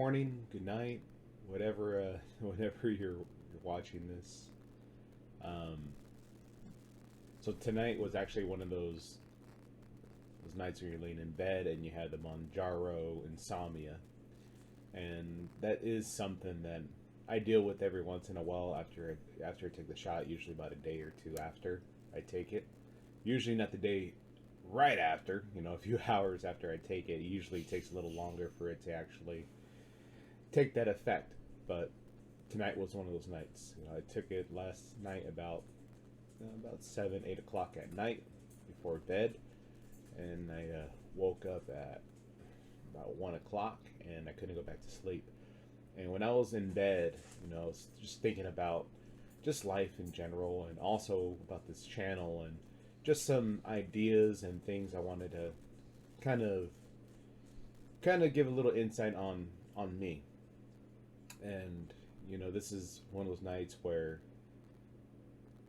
morning, good night, whatever whenever you're watching this. Um, so tonight was actually one of those nights where you're laying in bed and you had the Mounjaro insomnia, and that is something that I deal with every once in a while after I take the shot. Usually about a day or two after I take it. Usually not the day right after. A few hours after I take it. It usually takes a little longer for it to actually take that effect. But tonight was one of those nights. I took it last night about 7, 8 o'clock at night before bed, and I woke up at about 1 o'clock, and I couldn't go back to sleep. And when I was in bed, I was just thinking about just life in general, and also about this channel, and just some ideas and things I wanted to kind of give a little insight on me. And this is one of those nights where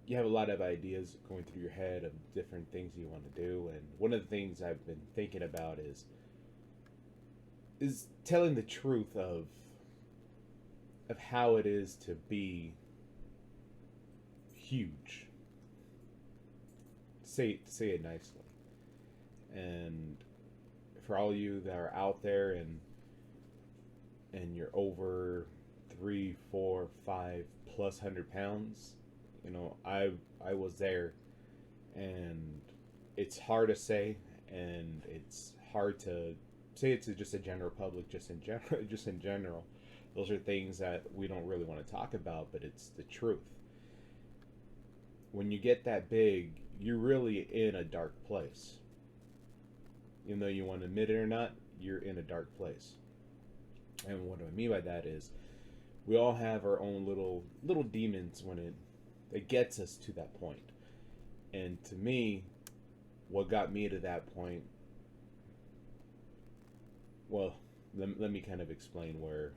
you have a lot of ideas going through your head of different things you want to do. And one of the things I've been thinking about is telling the truth of how it is to be huge. Say it nicely. And for all of you that are out there and you're over 3, 4, 5 plus 100 pounds, I was there, and it's hard to say, and it's hard to say it to just a general public, just in general. Those are things that we don't really want to talk about, but it's the truth. When you get that big, you're really in a dark place. Even though you want to admit it or not, you're in a dark place. And what I mean by that is, we all have our own little demons when it gets us to that point. And to me, what got me to that point, well, let me kind of explain where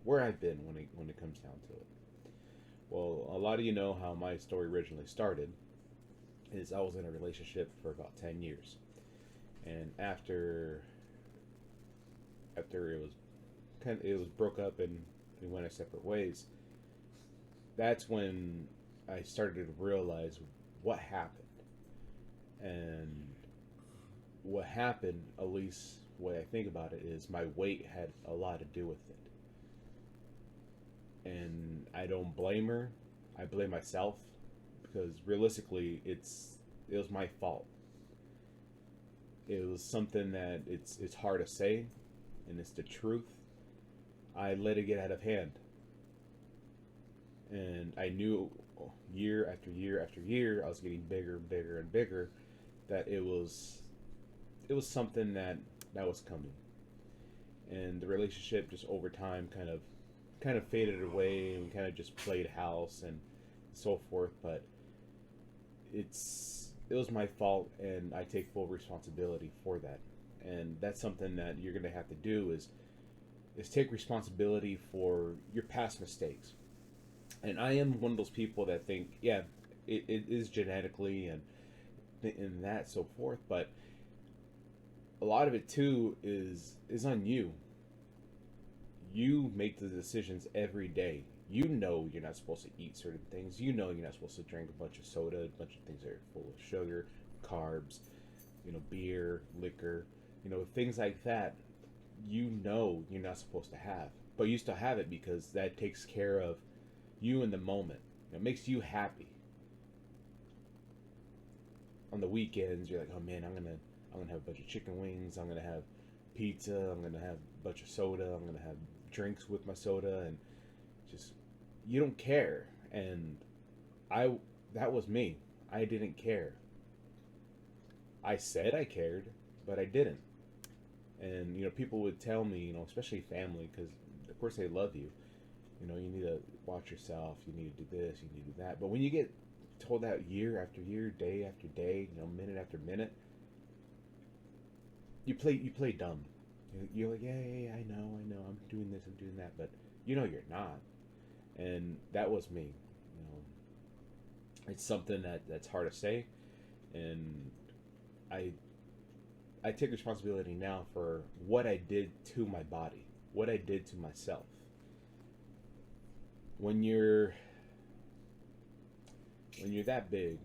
I've been when it comes down to it. Well, a lot of you know how my story originally started. Is I was in a relationship for about 10 years, and after it was broke up and we went our separate ways. That's when I started to realize what happened. And what happened, at least the way I think about it, is my weight had a lot to do with it. And I don't blame her. I blame myself, because realistically it was my fault. It was something that it's hard to say, and it's the truth. I let it get out of hand. And I knew year after year after year I was getting bigger, bigger, and bigger, that it was something that was coming. And the relationship just over time kind of faded away, and kind of just played house and so forth. But it was my fault, and I take full responsibility for that. And that's something that you're going to have to do is take responsibility for your past mistakes. And I am one of those people that think, yeah, it is genetically and that so forth, but a lot of it too is on you. You make the decisions every day. You know you're not supposed to eat certain things. You know you're not supposed to drink a bunch of soda, a bunch of things that are full of sugar, carbs, beer, liquor, things like that. You know you're not supposed to have, but you still have it because that takes care of you in the moment. It makes you happy. On the weekends, you're like, oh man, I'm gonna have a bunch of chicken wings. I'm gonna have pizza. I'm gonna have a bunch of soda. I'm gonna have drinks with my soda, and just you don't care. And that was me. I didn't care. I said I cared, but I didn't. And people would tell me, especially family, because of course they love you. You need to watch yourself. You need to do this. You need to do that. But when you get told that year after year, day after day, minute after minute, you play dumb. You're like, yeah, I know, I'm doing this, I'm doing that, but you're not. And that was me. It's something that's hard to say, and I I take responsibility now for what I did to my body, what I did to myself. When you're that big,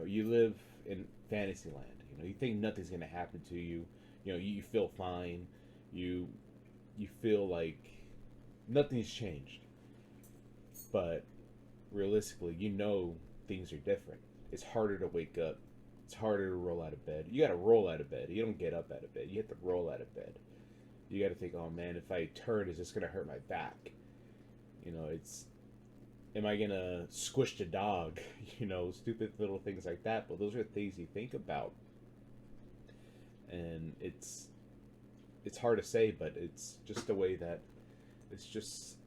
you live in Fantasyland. You think nothing's gonna happen to you. You feel fine. You you feel like nothing's changed. But realistically, things are different. It's harder to wake up. It's harder to roll out of bed. You got to roll out of bed. You don't get up out of bed. You have to roll out of bed. You got to think, oh man, if I turn, is this gonna hurt my back? It's am I gonna squish the dog? Stupid little things like that. But those are things you think about, and it's hard to say, but it's just the way that it's just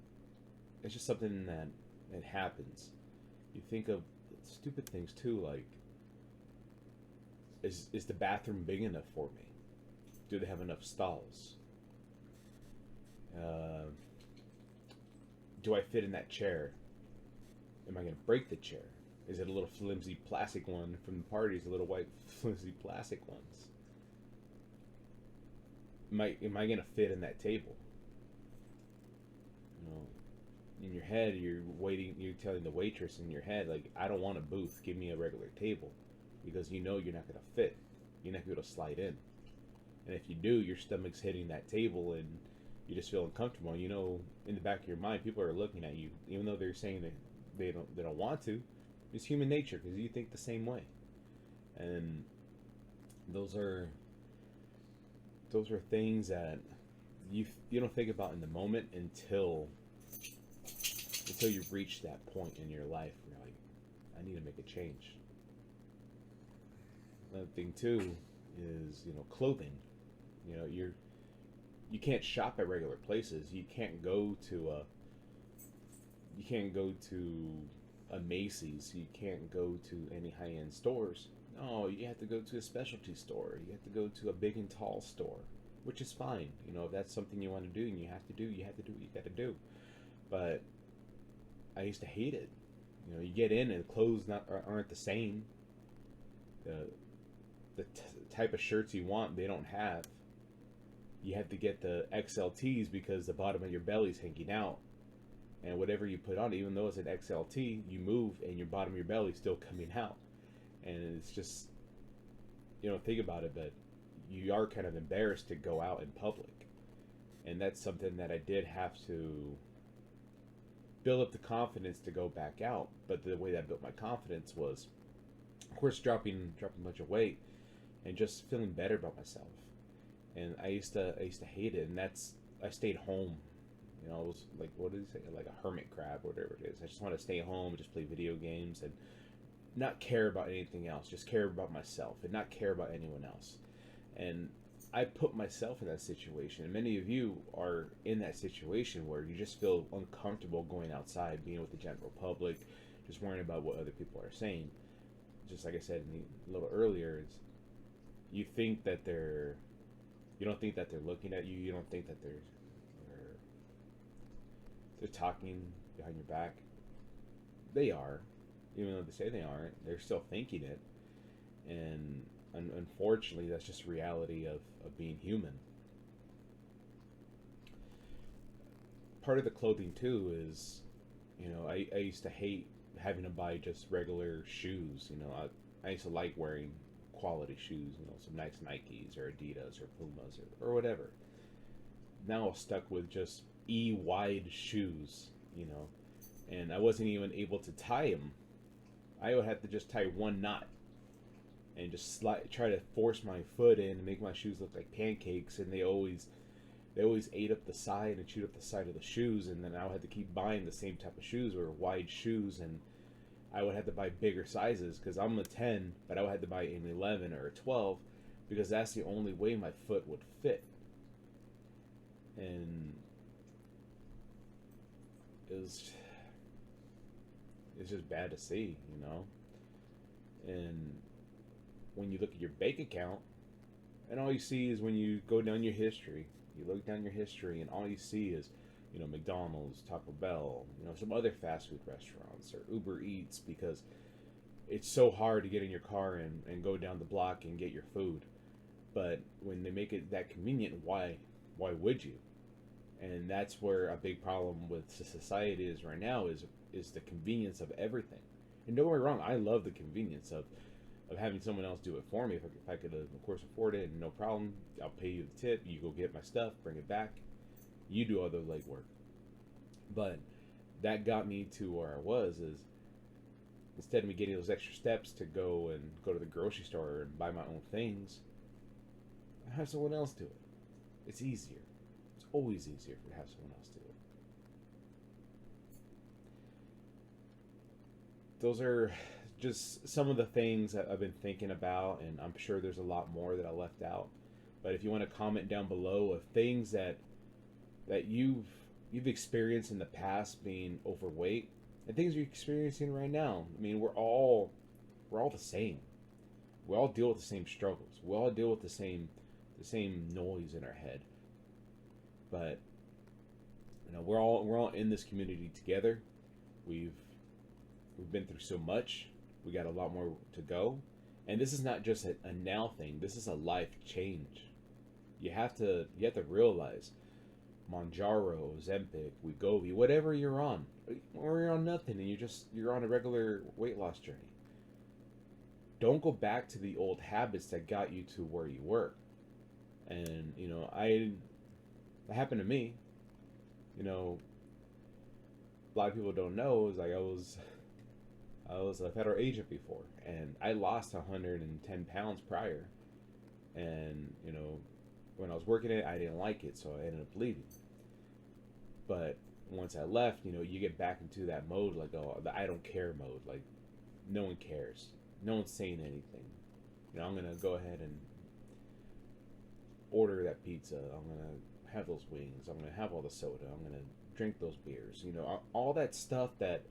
it's just something that it happens. You think of stupid things too, like is the bathroom big enough for me? Do they have enough stalls? Uh, do I fit in that chair? Am I going to break the chair? Is it a little flimsy plastic one from the parties, a little white flimsy plastic ones? Am I going to fit in that table? In your head, you're telling the waitress in your head, like, I don't want a booth, give me a regular table. Because you're not going to fit. You're not going to be able to slide in. And if you do, your stomach's hitting that table and you just feel uncomfortable. In the back of your mind, people are looking at you, even though they're saying that they don't want to. It's human nature because you think the same way. And those are things that you don't think about in the moment until you reach that point in your life where you're like, I need to make a change. Another thing too is clothing. You can't shop at regular places. You can't go to a Macy's. You can't go to any high-end stores. No, you have to go to a specialty store. You have to go to a big and tall store, which is fine. If that's something you want to do and you have to do what you got to do. But I used to hate it. You get in and the clothes aren't the same. The type of shirts you want, they don't have. You have to get the XLTs because the bottom of your belly's hanging out. And whatever you put on, even though it's an XLT, you move and your bottom of your belly's still coming out. And it's just, think about it, but you are kind of embarrassed to go out in public. And that's something that I did have to build up the confidence to go back out. But the way that I built my confidence was, of course, dropping a bunch of weight and just feeling better about myself. And I used to hate it, and I stayed home. I was like, what did he say? Like a hermit crab, whatever it is. I just want to stay home, just play video games, and not care about anything else. Just care about myself, and not care about anyone else. And I put myself in that situation, and many of you are in that situation where you just feel uncomfortable going outside, being with the general public, just worrying about what other people are saying. Just like I said a little earlier, you think that you don't think that they're looking at you. You don't think that they're talking behind your back. They are, even though they say they aren't. They're still thinking it, and unfortunately, that's just reality of being human. Part of the clothing too is, I used to hate having to buy just regular shoes. I used to like wearing quality shoes, some nice Nikes or Adidas or Pumas or whatever. Now I'm stuck with just wide shoes, and I wasn't even able to tie them. I would have to just tie one knot and just try to force my foot in and make my shoes look like pancakes, and they always ate up the side and chewed up the side of the shoes, and then I would have to keep buying the same type of shoes or wide shoes, and I would have to buy bigger sizes because I'm a 10, but I would have to buy an 11 or a 12 because that's the only way my foot would fit. And it's just bad to see, And when you look at your bank account, and all you see is when you go down your history, you look down your history, and all you see is, McDonald's, Taco Bell, some other fast food restaurants or Uber Eats, because it's so hard to get in your car and go down the block and get your food. But when they make it that convenient, why would you? And that's where a big problem with society is right now is the convenience of everything. And don't get me wrong, I love the convenience of having someone else do it for me. If I could, of course, afford it, no problem. I'll pay you the tip. You go get my stuff, bring it back. You do all the legwork. But that got me to where I was is instead of me getting those extra steps to go to the grocery store and buy my own things, I have someone else do it. It's easier. It's always easier to have someone else do it. Those are just some of the things that I've been thinking about, and I'm sure there's a lot more that I left out. But if you want to comment down below of things that you've experienced in the past being overweight and things you're experiencing right now. I mean, we're all the same. We all deal with the same struggles. We all deal with the same noise in our head. But we're all in this community together. We've been through so much. We got a lot more to go. And this is not just a now thing. This is a life change. You have to realize Mounjaro, Ozempic, Wegovy, whatever you're on, or you're on nothing and you're on a regular weight loss journey. Don't go back to the old habits that got you to where you were. And that happened to me. A lot of people don't know is like I was a federal agent before, and I lost 110 pounds prior. And when I was working it, I didn't like it, so I ended up leaving. But once I left, you get back into that mode, like, oh, the I don't care mode. Like, no one cares. No one's saying anything. I'm going to go ahead and order that pizza. I'm going to have those wings. I'm going to have all the soda. I'm going to drink those beers. All that stuff that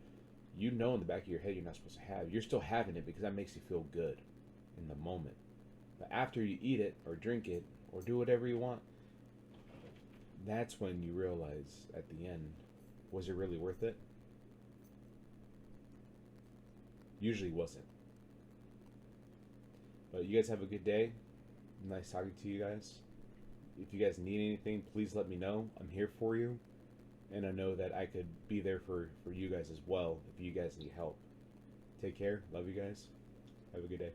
in the back of your head you're not supposed to have. You're still having it because that makes you feel good in the moment. But after you eat it or drink it or do whatever you want, that's when you realize at the end, was it really worth it? Usually wasn't. But you guys have a good day. Nice talking to you guys. If you guys need anything, please let me know. I'm here for you. And I know that I could be there for you guys as well if you guys need help. Take care. Love you guys. Have a good day.